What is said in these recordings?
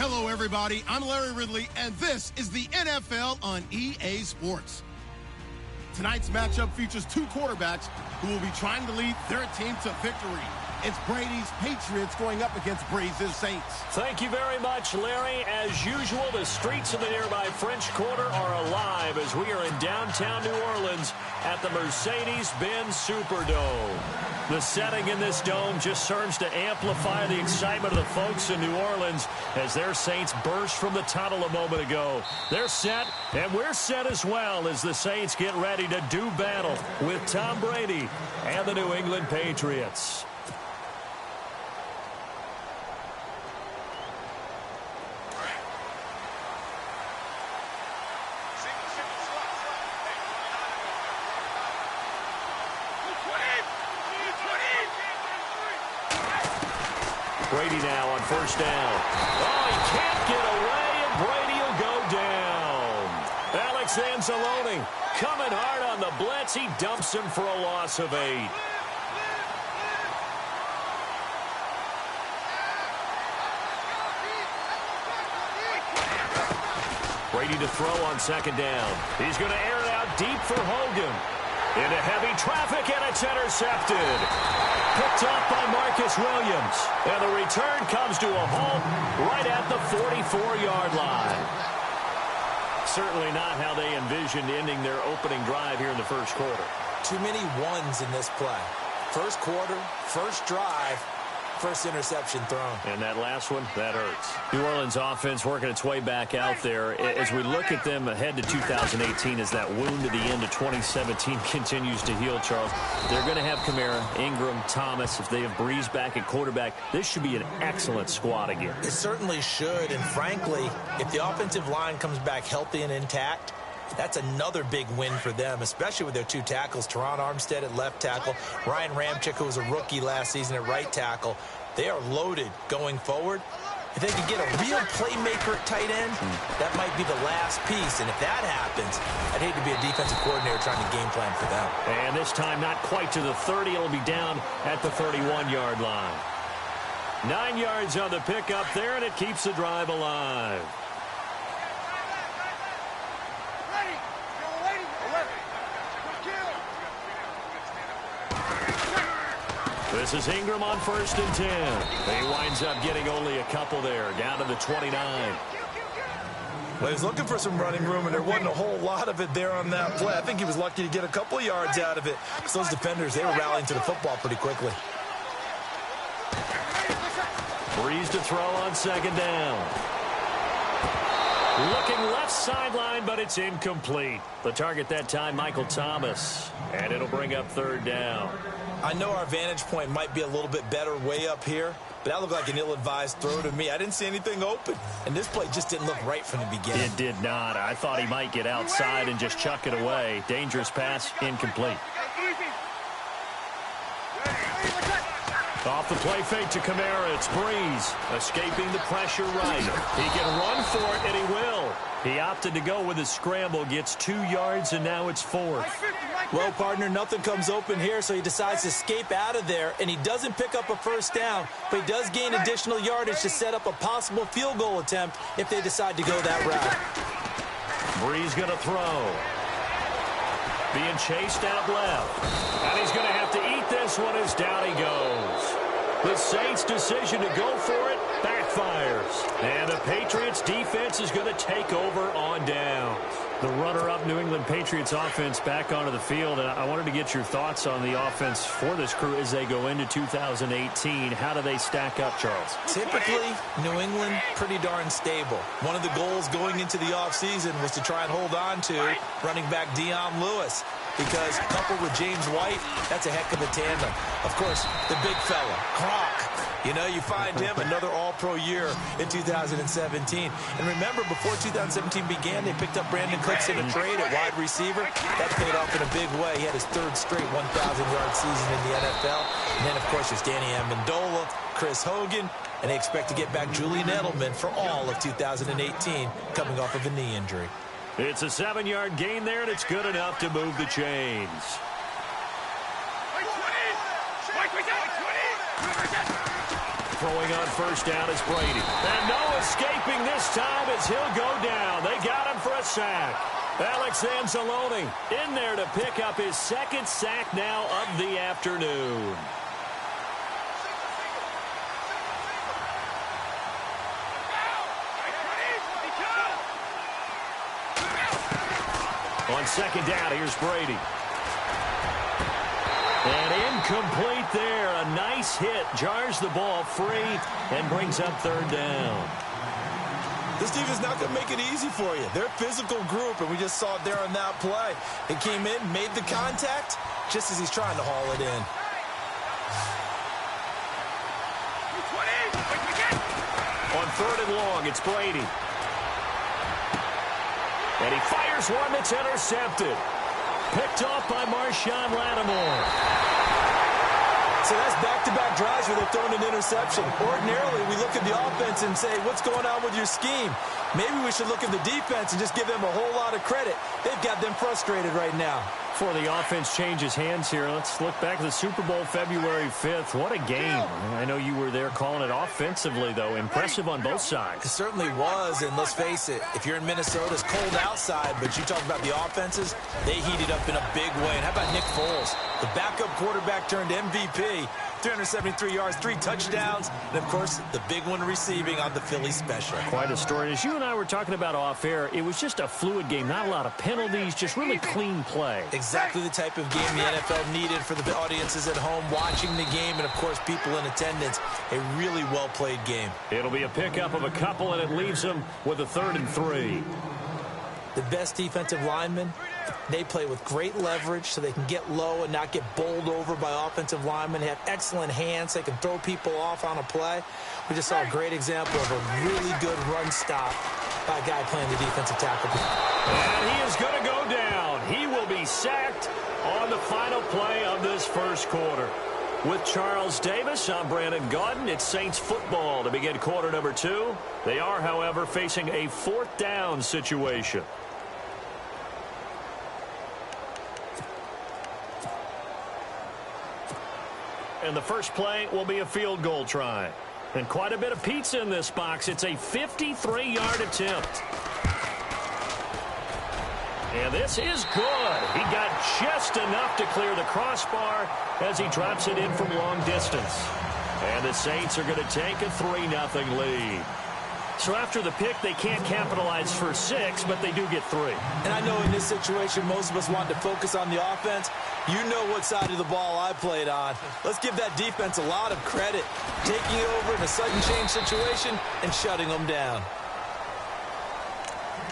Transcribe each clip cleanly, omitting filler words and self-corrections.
Hello, everybody. I'm Larry Ridley, and this is the NFL on EA Sports. Tonight's matchup features two quarterbacks who will be trying to lead their team to victory. It's Brady's Patriots going up against Brees' Saints. Thank you very much, Larry. As usual, the streets of the nearby French Quarter are alive as we are in downtown New Orleans at the Mercedes-Benz Superdome. The setting in this dome just serves to amplify the excitement of the folks in New Orleans as their Saints burst from the tunnel a moment ago. They're set, and we're set as well as the Saints get ready to do battle with Tom Brady and the New England Patriots. Brady now on first down. Oh, he can't get away, and Brady will go down. Alex Anzalone coming hard on the blitz. He dumps him for a loss of 8. Brady to throw on second down. He's going to air it out deep for Hogan. Into heavy traffic, and it's intercepted. Picked off by Marcus Williams. And the return comes to a halt right at the 44-yard line. Certainly not how they envisioned ending their opening drive here in the first quarter. Too many ones in this play. First quarter, first drive, first interception thrown. And that last one, that hurts. New Orleans offense working its way back out there. As we look at them ahead to 2018, as that wound at the end of 2017 continues to heal, Charles, they're going to have Kamara, Ingram, Thomas. If they have Brees back at quarterback, this should be an excellent squad again. It certainly should. And frankly, if the offensive line comes back healthy and intact, that's another big win for them, especially with their two tackles, Teron Armstead at left tackle, Ryan Ramczyk, who was a rookie last season at right tackle. They are loaded going forward. If they could get a real playmaker at tight end, that might be the last piece. And if that happens, I'd hate to be a defensive coordinator trying to game plan for them. And this time not quite to the 30. It'll be down at the 31-yard line. 9 yards on the pickup there, and it keeps the drive alive. This is Ingram on 1st and 10. He winds up getting only a couple there, down to the 29. Well, he was looking for some running room, and there wasn't a whole lot of it there on that play. I think he was lucky to get a couple of yards out of it. Because those defenders, they were rallying to the football pretty quickly. Brees to throw on second down. Looking left sideline, but it's incomplete. The target that time, Michael Thomas. And it'll bring up 3rd down. I know our vantage point might be a little bit better way up here, but that looked like an ill-advised throw to me. I didn't see anything open, and this play just didn't look right from the beginning. It did not. I thought he might get outside and just chuck it away. Dangerous pass, incomplete. Off the play fake to Kamara, it's Brees, escaping the pressure right. He can run for it, and he will. He opted to go with a scramble, gets 2 yards, and now it's 4th. Well, partner, nothing comes open here, so he decides to escape out of there, and he doesn't pick up a first down, but he does gain additional yardage to set up a possible field goal attempt if they decide to go that route. Brees going to throw. Being chased out left. And he's going to have to eat this one as down he goes. The Saints' decision to go for it backfires. And the Patriots' defense is going to take over on downs. The runner-up New England Patriots offense back onto the field. And I wanted to get your thoughts on the offense for this crew as they go into 2018. How do they stack up, Charles? Typically, New England, pretty darn stable. One of the goals going into the offseason was to try and hold on to running back Dion Lewis. Because coupled with James White, that's a heck of a tandem. Of course, the big fella, Gronk. You know, you find him another all-pro year in 2017. And remember, before 2017 began, they picked up Brandon Cooks in a trade at wide receiver. That paid off in a big way. He had his 3rd straight 1,000-yard season in the NFL. And then, of course, there's Danny Amendola, Chris Hogan, and they expect to get back Julian Edelman for all of 2018, coming off of a knee injury. It's a 7-yard gain there, and it's good enough to move the chains. throwing on first down is Brady. And no escaping this time as he'll go down. They got him for a sack. Alex Anzalone in there to pick up his second sack now of the afternoon. On second down, here's Brady. And incomplete there. A nice hit. Jars the ball free and brings up third down. This defense is not going to make it easy for you. They're a physical group, and we just saw it there on that play. They came in, made the contact, just as he's trying to haul it in. On third and long, it's Brady. And he fires one that's intercepted. Picked off by Marshawn Lattimore. So that's back-to-back drives where they've thrown an interception. Ordinarily, we look at the offense and say, what's going on with your scheme? Maybe we should look at the defense and just give them a whole lot of credit. They've got them frustrated right now. Before the offense changes hands here, let's look back at the Super Bowl February 5th. What a game. I know you were there calling it offensively, though. Impressive on both sides. It certainly was, and let's face it, if you're in Minnesota, it's cold outside, but you talk about the offenses, they heated up in a big way. And how about Nick Foles? The backup quarterback turned MVP, 373 yards, 3 touchdowns, and, of course, the big one receiving on the Philly special. Quite a story. As you and I were talking about off air, it was just a fluid game. Not a lot of penalties, just really clean play. Exactly the type of game the NFL needed for the audiences at home watching the game and, of course, people in attendance. A really well-played game. It'll be a pickup of a couple, and it leaves them with a 3rd and 3. The best defensive linemen, they play with great leverage so they can get low and not get bowled over by offensive linemen. They have excellent hands. They can throw people off on a play. We just saw a great example of a really good run stop by a guy playing the defensive tackle. And he is going to go down. He will be sacked on the final play of this first quarter. With Charles Davis, I'm Brandon Gaudin. It's Saints football to begin quarter number 2. They are, however, facing a 4th down situation. And the first play will be a field goal try. And quite a bit of pizza in this box. It's a 53-yard attempt. And this is good. He got just enough to clear the crossbar as he drops it in from long distance. And the Saints are going to take a 3-0 lead. So after the pick, they can't capitalize for 6, but they do get 3. And I know in this situation, most of us want to focus on the offense. You know what side of the ball I played on. Let's give that defense a lot of credit. Taking over in a sudden change situation and shutting them down.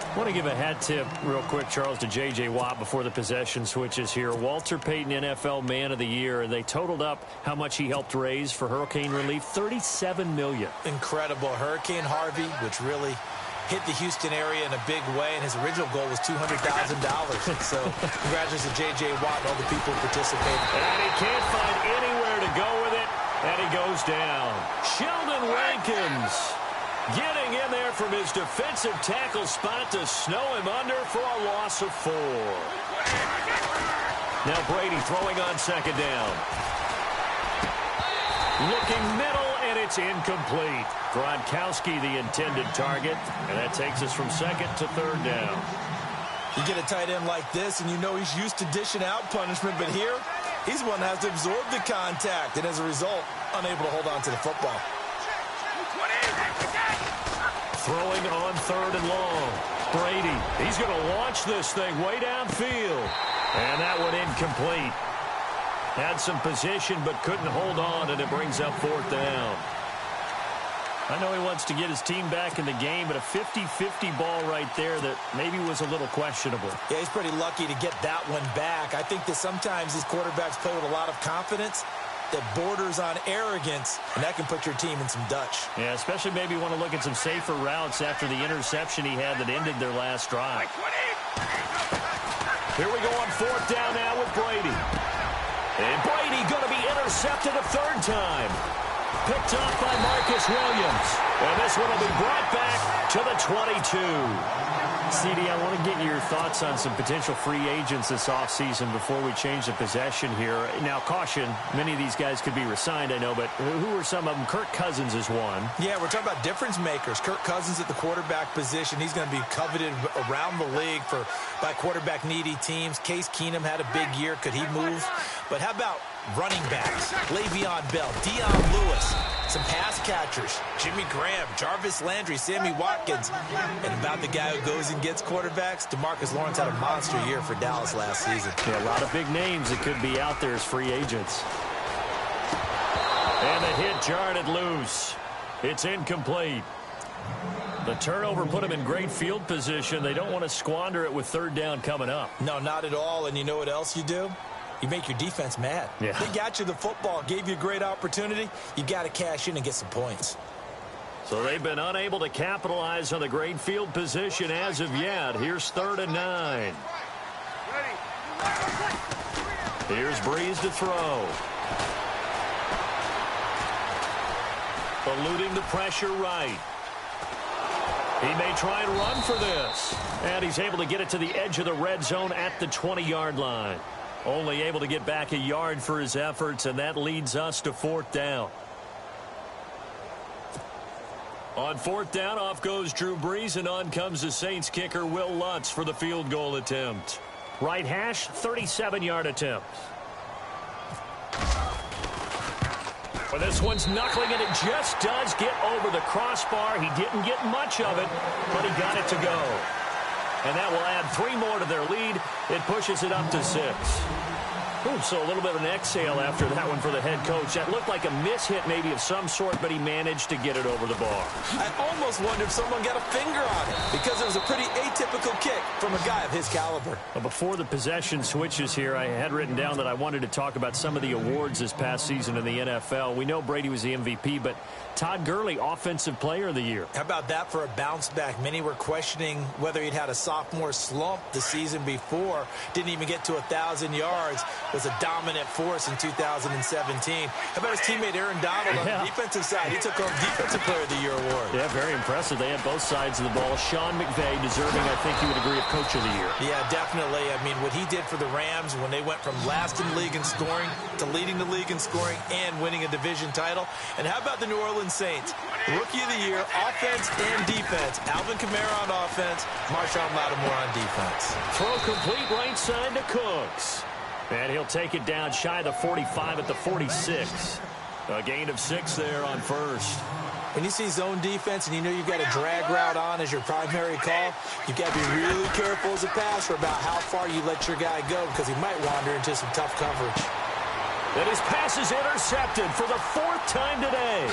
I want to give a hat tip real quick, Charles, to J.J. Watt before the possession switches here. Walter Payton, NFL Man of the Year, and they totaled up how much he helped raise for hurricane relief, $37 million. Incredible. Hurricane Harvey, which really hit the Houston area in a big way, and his original goal was $200,000. So congratulations to J.J. Watt and all the people who participated. And he can't find anywhere to go with it, and he goes down. Sheldon Rankins getting in there from his defensive tackle spot to snow him under for a loss of 4. Now Brady throwing on second down. Looking middle, and it's incomplete. Gronkowski the intended target, and that takes us from 2nd to 3rd down. You get a tight end like this, and you know he's used to dishing out punishment, but here, he's the one that has to absorb the contact, and as a result, unable to hold on to the football. Throwing on 3rd and long. Brady, he's going to launch this thing way downfield. And that one incomplete. Had some position but couldn't hold on, and it brings up 4th down. I know he wants to get his team back in the game, but a 50-50 ball right there that maybe was a little questionable. Yeah, he's pretty lucky to get that one back. I think that sometimes these quarterbacks play with a lot of confidence that borders on arrogance, and that can put your team in some Dutch. Yeah, especially maybe want to look at some safer routes after the interception he had that ended their last drive. Here we go on 4th down now with Brady. And Brady going to be intercepted a 3rd time. Picked off by Marcus Williams. And this one will be brought back to the 22. CD, I want to get your thoughts on some potential free agents this offseason before we change the possession here. Now, caution, many of these guys could be re-signed, I know, but who are some of them? Kirk Cousins is one. Yeah, we're talking about difference makers. Kirk Cousins at the quarterback position. He's going to be coveted around the league by quarterback-needy teams. Case Keenum had a big year. Could he move? But how about running backs? Le'Veon Bell, Dion Lewis, some pass catchers, Jimmy Graham, Jarvis Landry, Sammy Watkins. And about the guy who goes and gets quarterbacks, DeMarcus Lawrence had a monster year for Dallas last season. Yeah, a lot of big names that could be out there as free agents. And the hit jarred it loose. It's incomplete. The turnover put him in great field position. They don't want to squander it with third down coming up. No, not at all. And you know what else you do? You make your defense mad. Yeah. They got you the football, gave you a great opportunity. You got to cash in and get some points. So they've been unable to capitalize on the great field position as of yet. Here's 3rd and 9. Here's Breeze to throw. Eluding the pressure right. He may try and run for this. And he's able to get it to the edge of the red zone at the 20-yard line. Only able to get back a yard for his efforts, and that leads us to 4th down. On 4th down, off goes Drew Brees, and on comes the Saints kicker, Will Lutz, for the field goal attempt. Right hash, 37-yard attempt. Well, this one's knuckling, and it just does get over the crossbar. He didn't get much of it, but he got it to go. And that will add 3 more to their lead. It pushes it up to 6. Ooh, so a little bit of an exhale after that one for the head coach. That looked like a miss-hit maybe of some sort, but he managed to get it over the bar. I almost wonder if someone got a finger on it because it was a pretty atypical kick from a guy of his caliber. Well, before the possession switches here, I had written down that I wanted to talk about some of the awards this past season in the NFL. We know Brady was the MVP, but Todd Gurley, Offensive Player of the Year. How about that for a bounce back? Many were questioning whether he'd had a sophomore slump the season before. Didn't even get to 1,000 yards. Was a dominant force in 2017. How about his teammate Aaron Donald on the defensive side? He took home Defensive Player of the Year award. Yeah, very impressive. They had both sides of the ball. Sean McVay deserving, I think you would agree, of Coach of the Year. Yeah, definitely. I mean, what he did for the Rams when they went from last in the league in scoring to leading the league in scoring and winning a division title. And how about the New Orleans Saints? Rookie of the Year, offense and defense. Alvin Kamara on offense, Marshawn Lattimore on defense. Throw complete right side to Cooks. And he'll take it down shy of the 45 at the 46. A gain of 6 there on first. When you see zone defense and you know you've got a drag route on as your primary call, you've got to be really careful as a passer about how far you let your guy go because he might wander into some tough coverage. And his pass is intercepted for the 4th time today.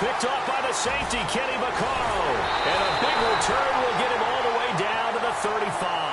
Picked off by the safety, Kenny Vaccaro. And a big return will get him all the way down to the 35.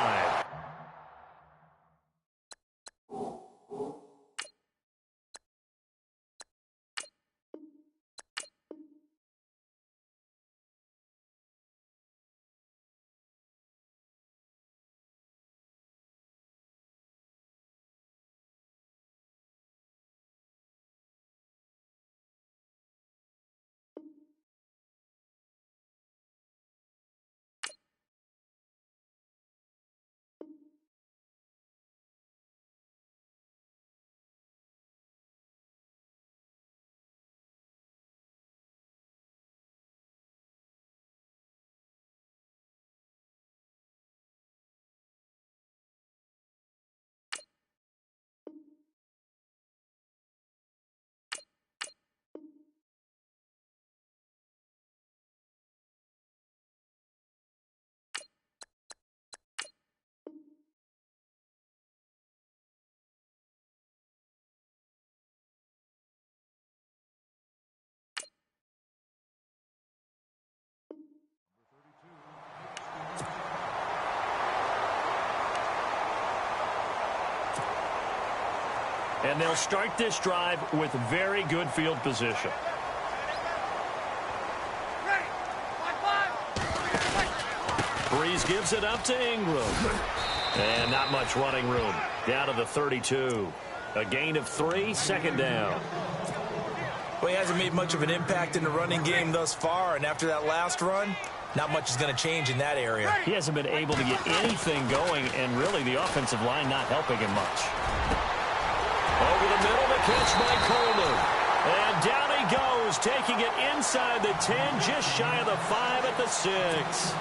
And they'll start this drive with very good field position. Breeze gives it up to Ingram. And not much running room. Down to the 32. A gain of 3, 2nd down. Well, he hasn't made much of an impact in the running game thus far, and after that last run, not much is going to change in that area. He hasn't been able to get anything going, and really the offensive line not helping him much. Over the middle, the catch by Coleman. And down he goes, taking it inside the 10, just shy of the 5 at the 6.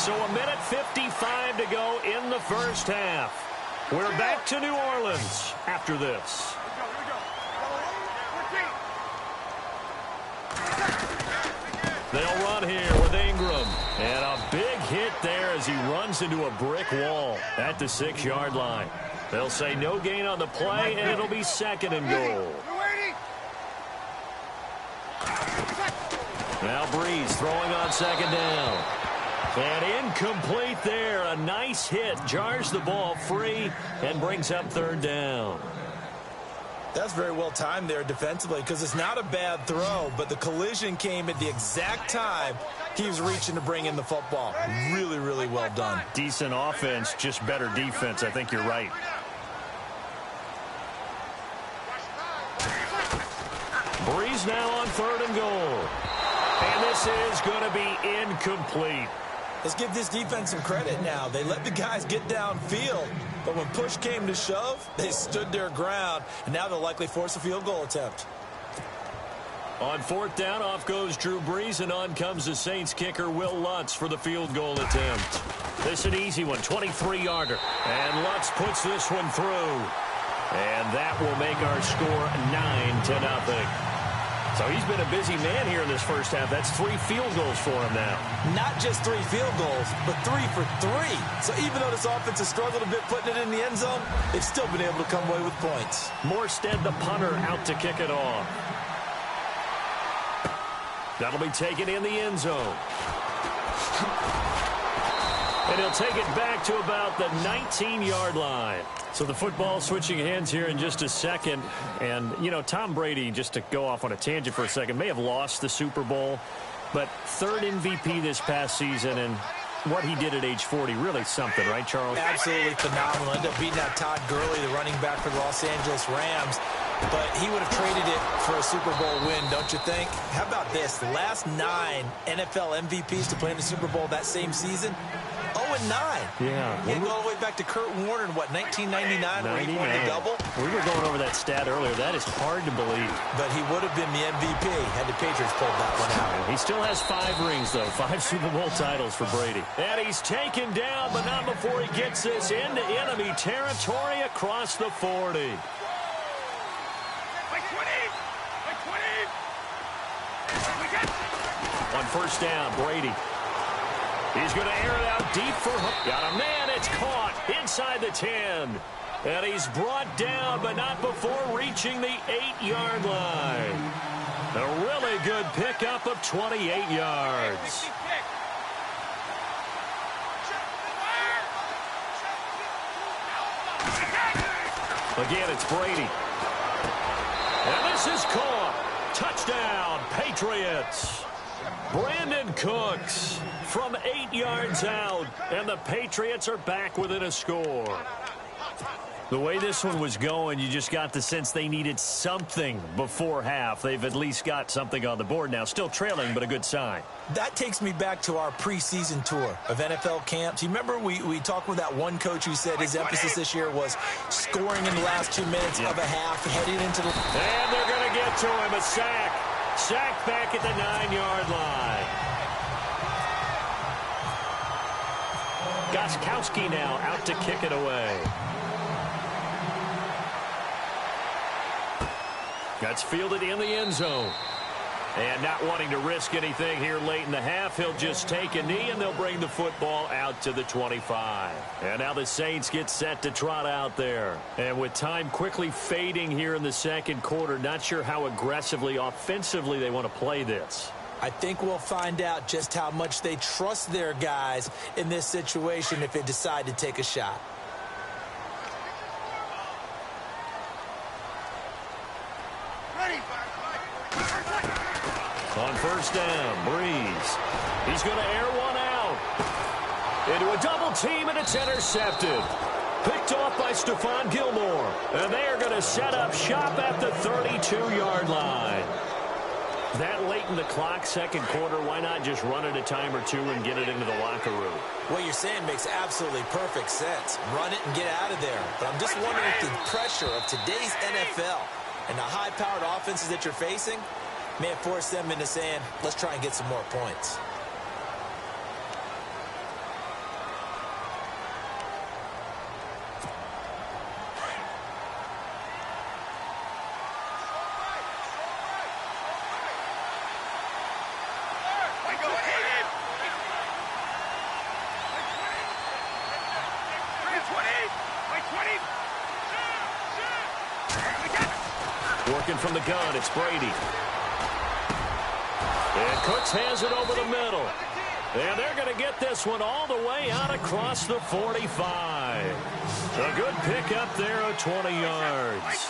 So a minute 55 to go in the first half. We're back to New Orleans after this. They'll run here with Ingram. And a big hit there as he runs into a brick wall at the 6-yard line. They'll say no gain on the play, and it'll be 2nd and goal. Now Breeze throwing on 2nd down. And incomplete there. A nice hit. Jars the ball free and brings up 3rd down. That's very well timed there defensively because it's not a bad throw, but the collision came at the exact time he was reaching to bring in the football. Really, really well done. Decent offense, just better defense. I think you're right. Breeze now on 3rd and goal. And this is going to be incomplete. Let's give this defense some credit now. They let the guys get downfield, but when push came to shove, they stood their ground, and now they'll likely force a field goal attempt. On 4th down, off goes Drew Brees, and on comes the Saints kicker Will Lutz for the field goal attempt. This an easy one, 23-yarder. And Lutz puts this one through. And that will make our score 9-0. So he's been a busy man here in this first half. That's 3 field goals for him now. Not just 3 field goals, but 3 for 3. So even though this offense has struggled a bit putting it in the end zone, they've still been able to come away with points. Morstead, the punter, out to kick it off. That'll be taken in the end zone. And he'll take it back to about the 19-yard line. So the football switching hands here in just a second. And, you know, Tom Brady, just to go off on a tangent for a second, may have lost the Super Bowl. But 3rd MVP this past season, and what he did at age 40, really something, right, Charles? Absolutely phenomenal. Ended up beating out Todd Gurley, the running back for the Los Angeles Rams. But he would have traded it for a Super Bowl win, don't you think? How about this? The last 9 NFL MVPs to play in the Super Bowl that same season, 0-9. Yeah. You go all the way back to Kurt Warner in, what, 1999, where he won the double? We were going over that stat earlier. That is hard to believe. But he would have been the MVP had the Patriots pulled that one out. He still has 5 rings, though. 5 Super Bowl titles for Brady. And he's taken down, but not before he gets this into enemy territory across the 40. On 1st down, Brady. He's going to air it out deep for Hook. Got a man. It's caught inside the 10. And he's brought down, but not before reaching the 8-yard line. A really good pickup of 28 yards. Again, it's Brady. And this is caught. Touchdown, Patriots. Brandon Cooks from 8 yards out, and the Patriots are back within a score. The way this one was going, you just got the sense they needed something before half. They've at least got something on the board now. Still trailing, but a good sign. That takes me back to our preseason tour of NFL camps. You remember we talked with that one coach who said his emphasis this year was scoring in the last 2 minutes of a half, heading into the... And they're going to get to him, a sack. Sack back at the 9-yard line. Gostkowski now out to kick it away. That's fielded in the end zone. And not wanting to risk anything here late in the half, he'll just take a knee, and they'll bring the football out to the 25. And now the Saints get set to trot out there. And with time quickly fading here in the second quarter, not sure how aggressively, offensively they want to play this. I think we'll find out just how much they trust their guys in this situation if they decide to take a shot. On 1st down, Breeze. He's going to air one out. Into a double team, and it's intercepted. Picked off by Stephon Gilmore. And they are going to set up shop at the 32-yard line. That late in the clock, second quarter, why not just run it a time or two and get it into the locker room? What you're saying makes absolutely perfect sense. Run it and get out of there. But I'm just wondering if the pressure of today's NFL and the high-powered offenses that you're facing may have forced them into saying, let's try and get some more points. Working from the gun, it's Brady. And Cooks has it over the middle. And they're going to get this one all the way out across the 45. A good pickup there of 20 yards.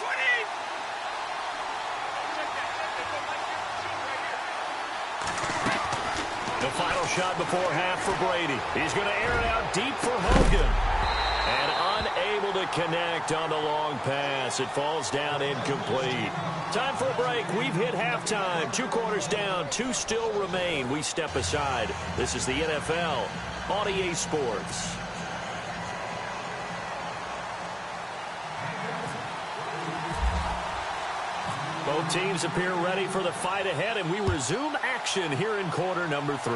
The final shot before half for Brady. He's going to air it out deep for Hogan. And unable to connect on the long pass. It falls down incomplete. Time for a break. We've hit halftime. 2 quarters down. 2 still remain. We step aside. This is the NFL on EA Sports. Both teams appear ready for the fight ahead, and we resume action here in quarter number 3.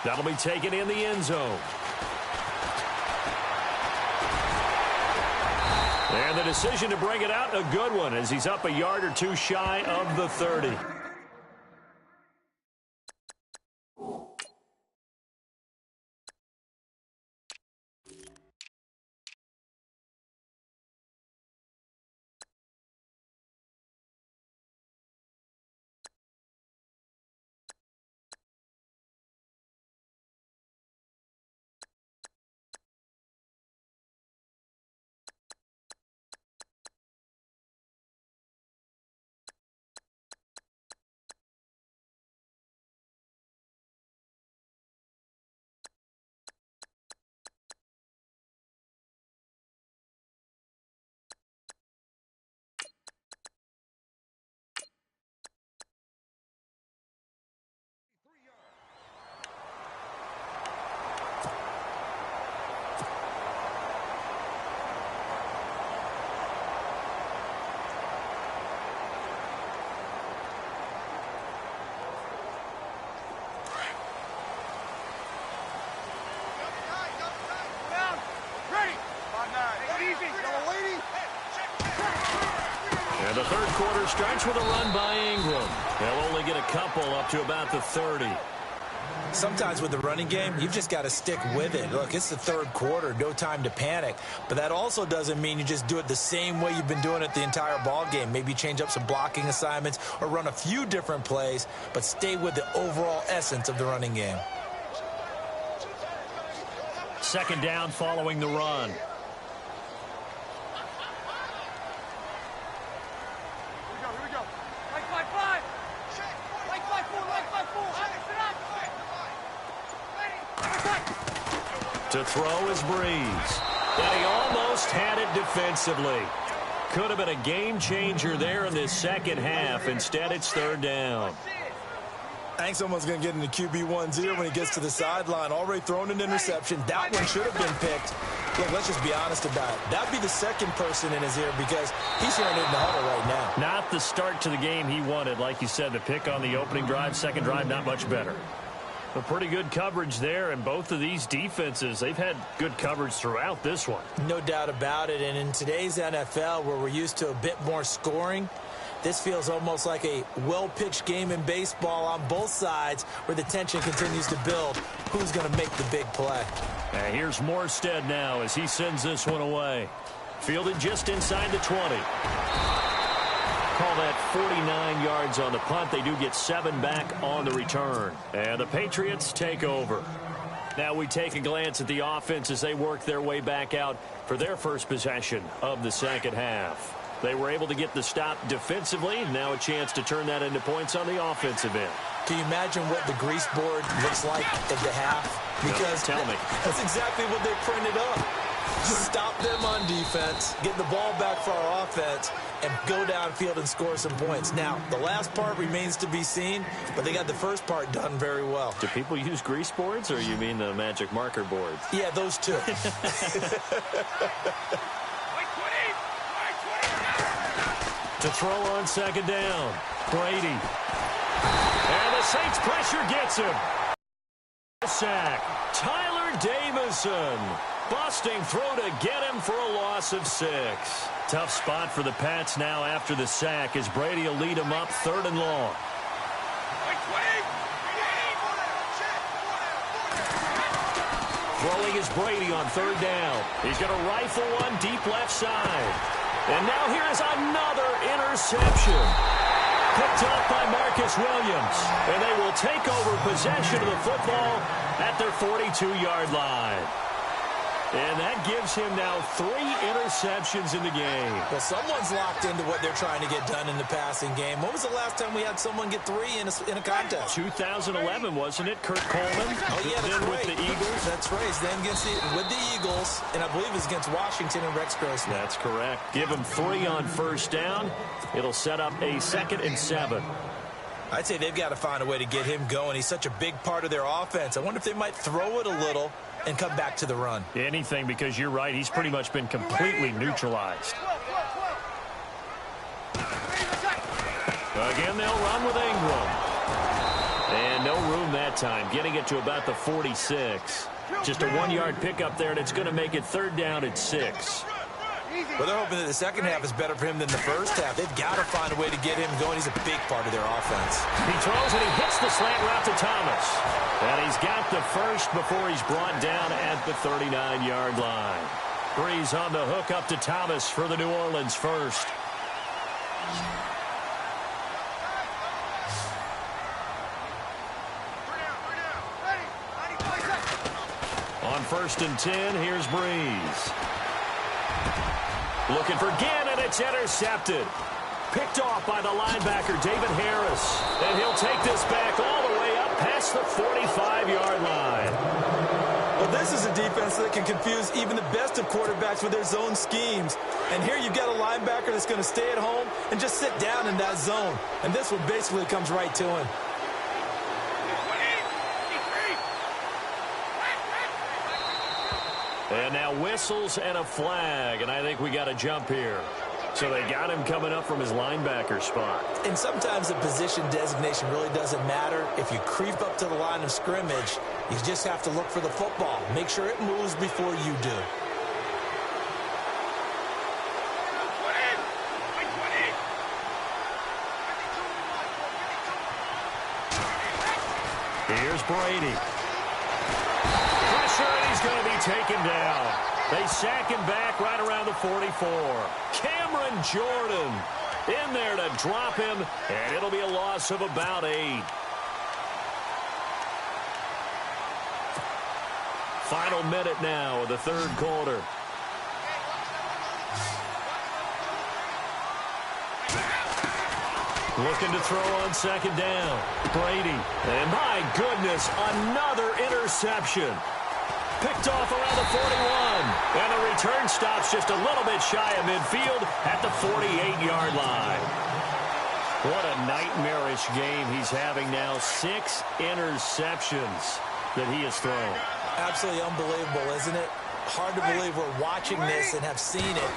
That'll be taken in the end zone. And the decision to bring it out, a good one, as he's up a yard or 2 shy of the 30. And the third quarter starts with a run by Ingram. They'll only get a couple up to about the 30. Sometimes with the running game, you've just got to stick with it. Look, it's the third quarter, no time to panic. But that also doesn't mean you just do it the same way you've been doing it the entire ball game. Maybe change up some blocking assignments or run a few different plays, but stay with the overall essence of the running game. Second down following the run. To throw is Breeze. And he almost had it defensively. Could have been a game changer there in this second half. Instead, it's third down. I think someone's going to get into QB1-0 when he gets to the sideline. Already thrown an interception. That one should have been picked. Look, let's just be honest about it. That'd be the second person in his ear because he's hearing it in the huddle right now. Not the start to the game he wanted. Like you said, the pick on the opening drive, second drive, not much better. But pretty good coverage there, and both of these defenses, they've had good coverage throughout this one. No doubt about it, and in today's NFL where we're used to a bit more scoring, this feels almost like a well-pitched game in baseball on both sides where the tension continues to build. Who's going to make the big play? And here's Morstead now as he sends this one away. Fielded just inside the 20. Call that 49 yards on the punt. They do get 7 back on the return. And the Patriots take over. Now we take a glance at the offense as they work their way back out for their first possession of the second half. They were able to get the stop defensively. Now a chance to turn that into points on the offensive end. Can you imagine what the grease board looks like at the half? Because tell me. That's exactly what they printed up. Stop them on defense, get the ball back for our offense, and go downfield and score some points. Now, the last part remains to be seen, but they got the first part done very well. Do people use grease boards, or you mean the magic marker boards? Yeah, those two. To throw on second down, Brady. And the Saints pressure gets him. Sack, Tyler Davison. Busting throw to get him for a loss of 6. Tough spot for the Pats now after the sack as Brady will lead him up 3rd and long. Throwing is Brady on 3rd down. He's going to rifle one deep left side. And now here is another interception. Picked up by Marcus Williams. And they will take over possession of the football at their 42-yard line. And that gives him now 3 interceptions in the game. Well, someone's locked into what they're trying to get done in the passing game. When was the last time we had someone get 3 in a contest? 2011, wasn't it? Kurt Coleman. Oh, yeah, that's then right. With the Eagles. That's right. He's then with the Eagles, and I believe it's against Washington and Rex Grossman. That's correct. Give him 3 on 1st down. It'll set up a 2nd and 7. I'd say they've got to find a way to get him going. He's such a big part of their offense. I wonder if they might throw it a little and come back to the run. Anything, because you're right. He's pretty much been completely neutralized. Again, they'll run with Ingram. And no room that time. Getting it to about the 46. Just a 1-yard pickup there, and it's going to make it 3rd down at 6. Well, they're hoping that the second half is better for him than the first half. They've got to find a way to get him going. He's a big part of their offense. He throws and he hits the slant route to Thomas. And he's got the first before he's brought down at the 39-yard line. Breeze on the hook up to Thomas for the New Orleans first. On 1st and 10, here's Breeze. Looking for Ginn, and it's intercepted. Picked off by the linebacker, David Harris. And he'll take this back all the way up past the 45-yard line. Well, this is a defense that can confuse even the best of quarterbacks with their zone schemes. And here you've got a linebacker that's going to stay at home and just sit down in that zone. And this one basically comes right to him. And now whistles and a flag, and I think we got a jump here. So they got him coming up from his linebacker spot. And sometimes the position designation really doesn't matter. If you creep up to the line of scrimmage, you just have to look for the football. Make sure it moves before you do. Here's Brady. Pressure, and he's going to be taken down. They sack him back right around the 44. Cameron Jordan in there to drop him, and it'll be a loss of about 8. Final minute now of the 3rd quarter. Looking to throw on 2nd down. Brady. And my goodness, another interception. Picked off around the 41. And the return stops just a little bit shy of midfield at the 48-yard line. What a nightmarish game he's having now. 6 interceptions that he has thrown. Absolutely unbelievable, isn't it? Hard to believe we're watching this and have seen it,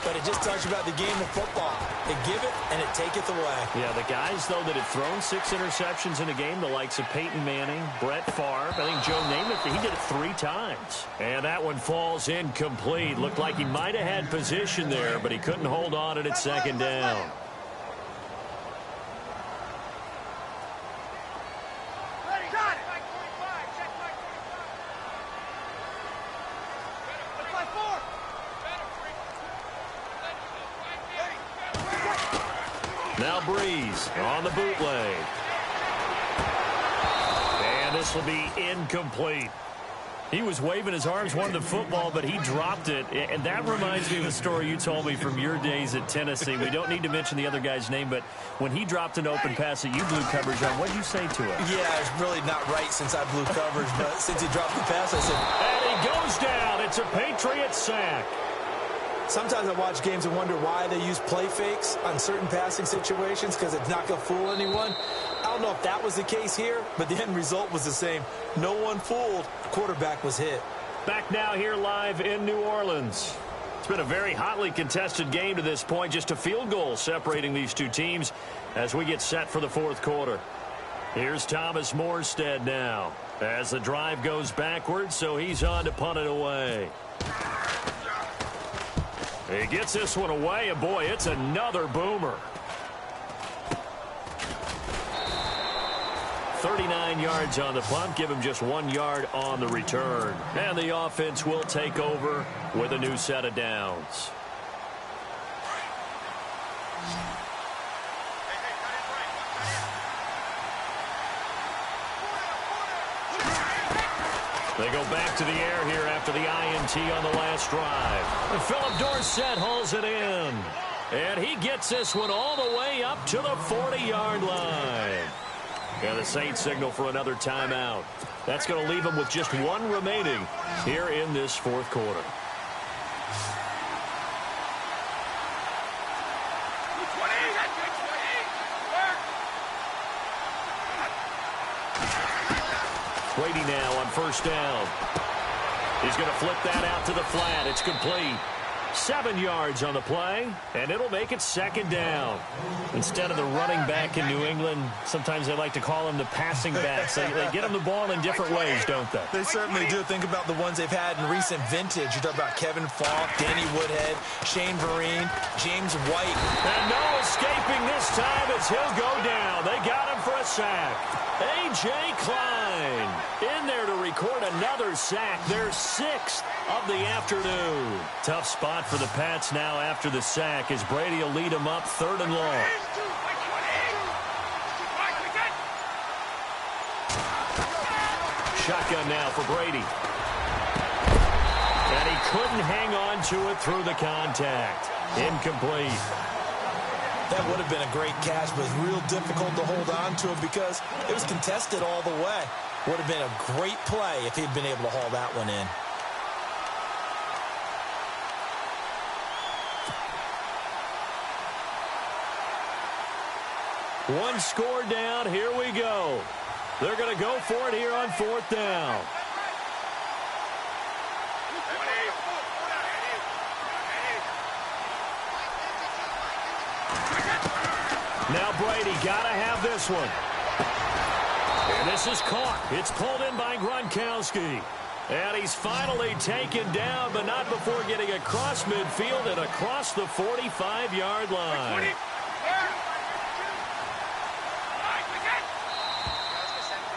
but it just tells you about the game of football. They give it, and it taketh away. Yeah, the guys, though, that have thrown 6 interceptions in a game, the likes of Peyton Manning, Brett Favre, I think Joe Namath, he did it 3 times. And that one falls incomplete. Looked like he might have had position there, but he couldn't hold on at 2nd down. Now Breeze on the bootleg. And this will be incomplete. He was waving his arms, wanted the football, but he dropped it. And that reminds me of a story you told me from your days at Tennessee. We don't need to mention the other guy's name, but when he dropped an open pass that you blew coverage on, what did you say to him? Yeah, it's really not right since I blew coverage, but since he dropped the pass, I said, and he he goes down. It's a Patriot sack. Sometimes I watch games and wonder why they use play fakes on certain passing situations because it's not going to fool anyone. I don't know if that was the case here, but the end result was the same. No one fooled. The quarterback was hit. Back now here live in New Orleans. It's been a very hotly contested game to this point. Just a field goal separating these two teams as we get set for the fourth quarter. Here's Thomas Morstead now as the drive goes backwards, so he's on to punt it away. He gets this one away, and boy, it's another boomer. 39 yards on the punt, give him just 1 yard on the return. And the offense will take over with a new set of downs. They go back to the air here after the INT on the last drive. And Philip Dorsett hauls it in. And he gets this one all the way up to the 40-yard line. And the Saints signal for another timeout. That's going to leave them with just one remaining here in this fourth quarter. Brady now on first down. He's going to flip that out to the flat. It's complete. 7 yards on the play, and it'll make it second down. Instead of the running back in New England, sometimes they like to call them the passing backs. They get them the ball in different ways, don't they? They certainly do. Think about the ones they've had in recent vintage. You talk about Kevin Falk, Danny Woodhead, Shane Vereen, James White. And no escaping this time as he'll go down. They got him for a sack. A.J. Klein in there to record another sack, their 6th of the afternoon. Tough spot for the Pats now after the sack as Brady will lead them up 3rd and long. Shotgun now for Brady. And he couldn't hang on to it through the contact. Incomplete. That would have been a great catch, but it was real difficult to hold on to it because it was contested all the way. Would have been a great play if he'd been able to haul that one in. One score down. Here we go. They're going to go for it here on 4th down. Now Brady got to have this one. And this is caught. It's pulled in by Gronkowski. And he's finally taken down, but not before getting across midfield and across the 45-yard line.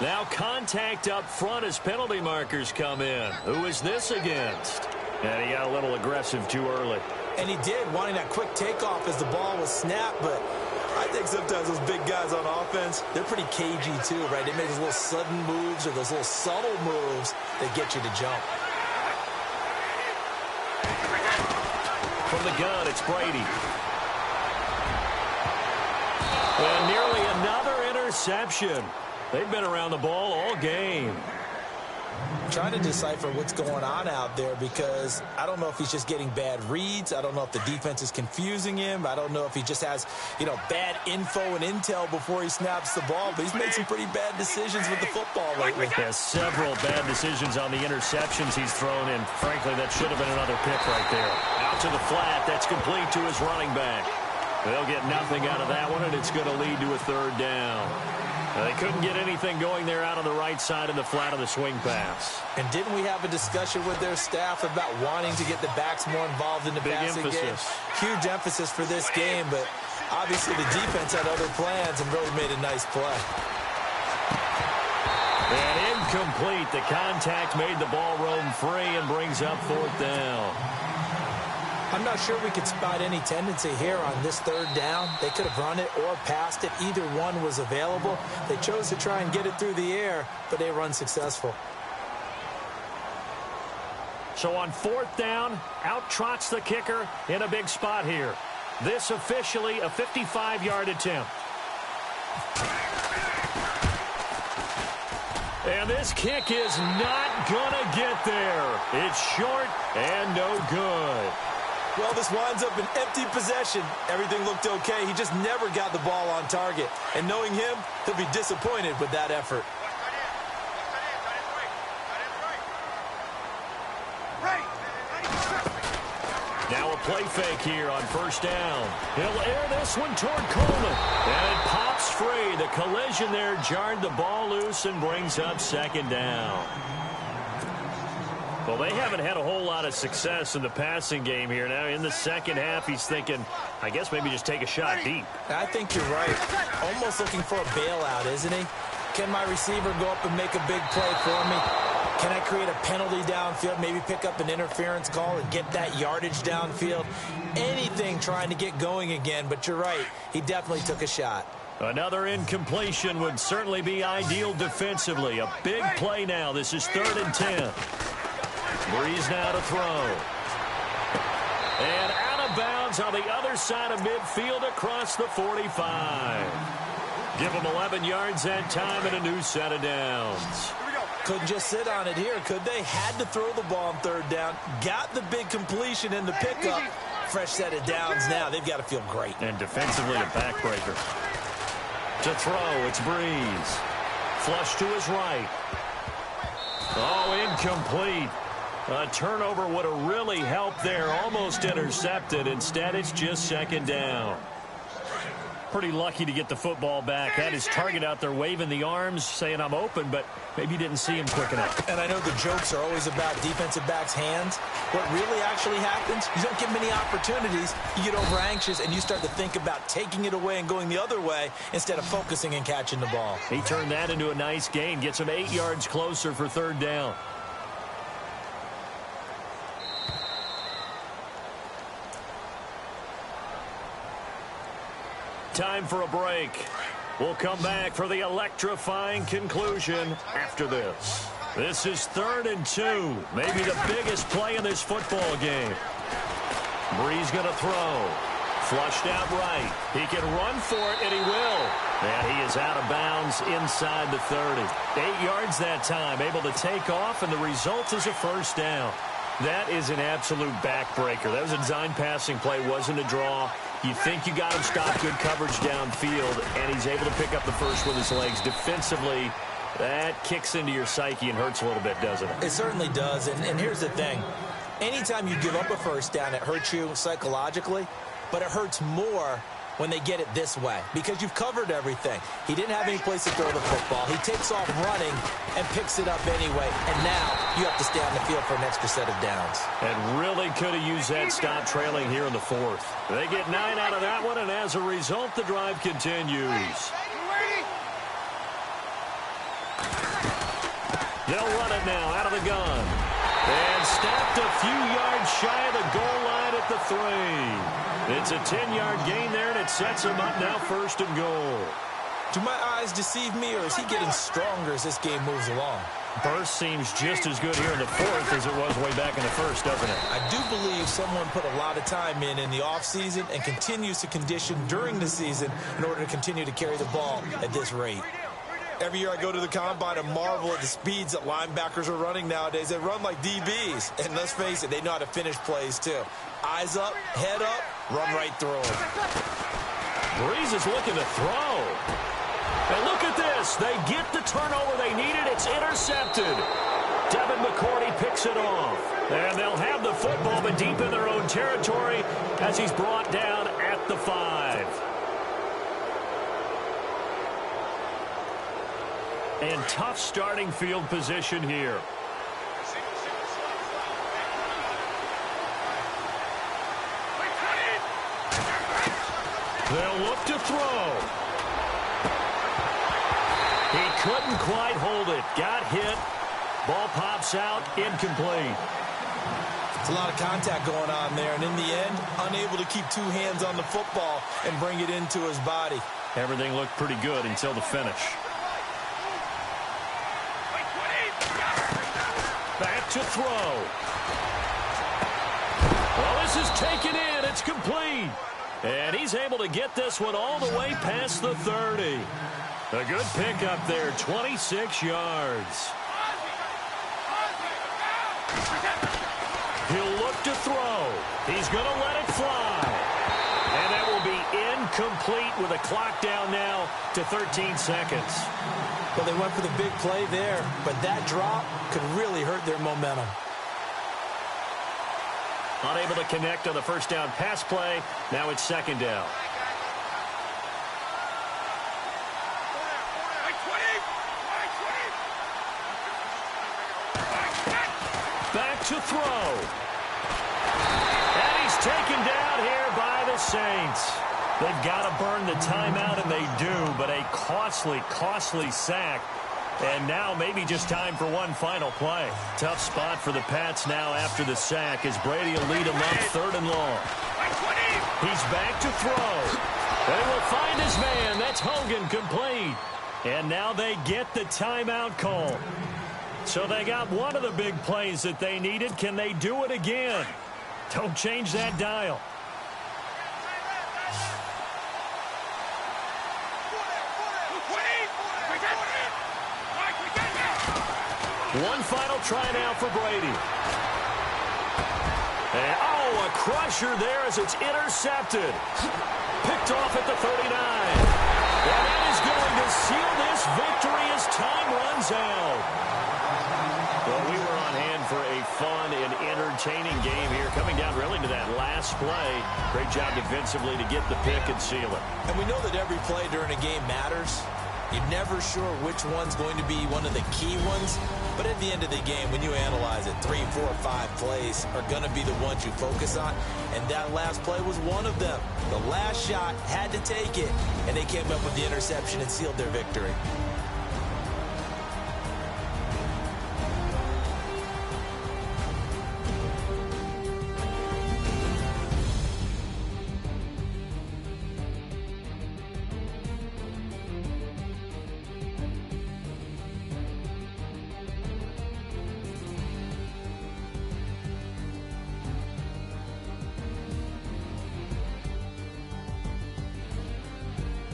Now contact up front as penalty markers come in. Who is this against? And he got a little aggressive too early. And he did, wanting that quick takeoff as the ball was snapped, but I think sometimes those big guys on offense, they're pretty cagey too, right? They make those little sudden moves or those little subtle moves that get you to jump. From the gun, it's Brady. And nearly another interception. They've been around the ball all game. Trying to decipher what's going on out there because I don't know if he's just getting bad reads. I don't know if the defense is confusing him. I don't know if he just has, bad info and intel before he snaps the ball. But he's made some pretty bad decisions with the football lately. Has several bad decisions on the interceptions he's thrown, and frankly, that should have been another pick right there. Out to the flat. That's complete to his running back. They'll get nothing out of that one, and it's going to lead to a 3rd down. They couldn't get anything going there out on the right side of the flat of the swing pass. And didn't we have a discussion with their staff about wanting to get the backs more involved in the passing game? Huge emphasis for this game, but obviously the defense had other plans and really made a nice play. And incomplete. The contact made the ball roam free and brings up 4th down. I'm not sure we could spot any tendency here on this 3rd down. They could have run it or passed it. Either one was available. They chose to try and get it through the air, but they were unsuccessful. So on 4th down, out trots the kicker in a big spot here. This officially a 55-yard attempt. And this kick is not going to get there. It's short and no good. Well, this winds up an empty possession. Everything looked okay. He just never got the ball on target. And knowing him, he'll be disappointed with that effort. Now a play fake here on first down. He'll air this one toward Coleman. And it pops free. The collision there jarred the ball loose and brings up second down. Well, they haven't had a whole lot of success in the passing game here. Now, in the second half, he's thinking, I guess maybe just take a shot deep. I think you're right. Almost looking for a bailout, isn't he? Can my receiver go up and make a big play for me? Can I create a penalty downfield, maybe pick up an interference call and get that yardage downfield? Anything trying to get going again, but you're right. He definitely took a shot. Another incompletion would certainly be ideal defensively. A big play now. This is 3rd and 10. Breeze now to throw. And out of bounds on the other side of midfield across the 45. Give them 11 yards that time and a new set of downs. Couldn't just sit on it here, could they? Had to throw the ball on 3rd down. Got the big completion in the pickup. Fresh set of downs now. They've got to feel great. And defensively a backbreaker. To throw, it's Breeze. Flush to his right. Oh, incomplete. A turnover would have really helped there. Almost intercepted. Instead, it's just 2nd down. Pretty lucky to get the football back. Had his target out there waving the arms, saying I'm open, but maybe didn't see him quick enough. And I know the jokes are always about defensive backs' hands. What really actually happens, you don't get many opportunities. You get over anxious, and you start to think about taking it away and going the other way instead of focusing and catching the ball. He turned that into a nice gain. Gets him 8 yards closer for 3rd down. Time for a break. We'll come back for the electrifying conclusion after this. This is 3rd and 2. Maybe the biggest play in this football game. Breeze going to throw. Flushed out right. He can run for it, and he will. And he is out of bounds inside the 30. 8 yards that time. Able to take off, and the result is a 1st down. That is an absolute backbreaker. That was a design passing play. Wasn't a draw. You think you got him stopped, good coverage downfield, and he's able to pick up the first with his legs. Defensively, that kicks into your psyche and hurts a little bit, doesn't it? It certainly does, and here's the thing. Anytime you give up a 1st down, it hurts you psychologically, but it hurts more when they get it this way because you've covered everything. He didn't have any place to throw the football. He takes off running and picks it up anyway, and now you have to stay on the field for an extra set of downs. And really could have used that stop trailing here in the 4th. They get 9 out of that one, and as a result, the drive continues. They'll run it now out of the gun. And stopped a few yards shy of the goal line at the 3. It's a 10-yard gain there, and it sets him up now 1st and goal. Do my eyes deceive me, or is he getting stronger as this game moves along? Burst seems just as good here in the 4th as it was way back in the 1st, doesn't it? I do believe someone put a lot of time in the offseason and continues to condition during the season in order to continue to carry the ball at this rate. Every year I go to the combine and marvel at the speeds that linebackers are running nowadays. They run like DBs. And let's face it, they know how to finish plays too. Eyes up, head up, run right through them. Breeze is looking to throw. And look at this. They get the turnover they needed. It's intercepted. Devin McCourty picks it off. And they'll have the football, but deep in their own territory as he's brought down at the 5. And tough starting field position here. They'll look to throw. He couldn't quite hold it. Got hit. Ball pops out. Incomplete. It's a lot of contact going on there, and in the end, unable to keep 2 hands on the football and bring it into his body. Everything looked pretty good until the finish. Back to throw. Well, this is taken in. It's complete. And he's able to get this one all the way past the 30. A good pickup there, 26 yards. He'll look to throw. He's going to let it fly. And that will be incomplete with a clock down now to 13 seconds. Well, they went for the big play there, but that drop could really hurt their momentum. Unable to connect on the first down pass play. Now it's second down. Back to throw. And he's taken down here by the Saints. They've got to burn the timeout, and they do, but a costly, costly sack. And now maybe just time for one final play. Tough spot for the Pats now after the sack as Brady will lead them up 3rd and long. He's back to throw. They will find his man. That's Hogan, complete. And now they get the timeout call. So they got one of the big plays that they needed. Can they do it again? Don't change that dial. One final try now for Brady. And, a crusher there as it's intercepted. Picked off at the 39. And that is going to seal this victory as time runs out. Well, we were on hand for a fun and entertaining game here, coming down really to that last play. Great job defensively to get the pick and seal it. And we know that every play during a game matters. You're never sure which one's going to be one of the key ones. But at the end of the game, when you analyze it, 3, 4, 5 plays are going to be the ones you focus on. And that last play was one of them. The last shot had to take it, and they came up with the interception and sealed their victory.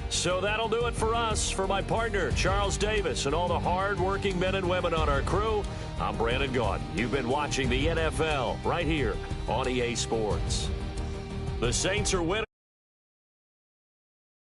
So that'll do it for us. For my partner, Charles Davis, and all the hard-working men and women on our crew, I'm Brandon Gaudin. You've been watching the NFL right here on EA Sports. The Saints are winners.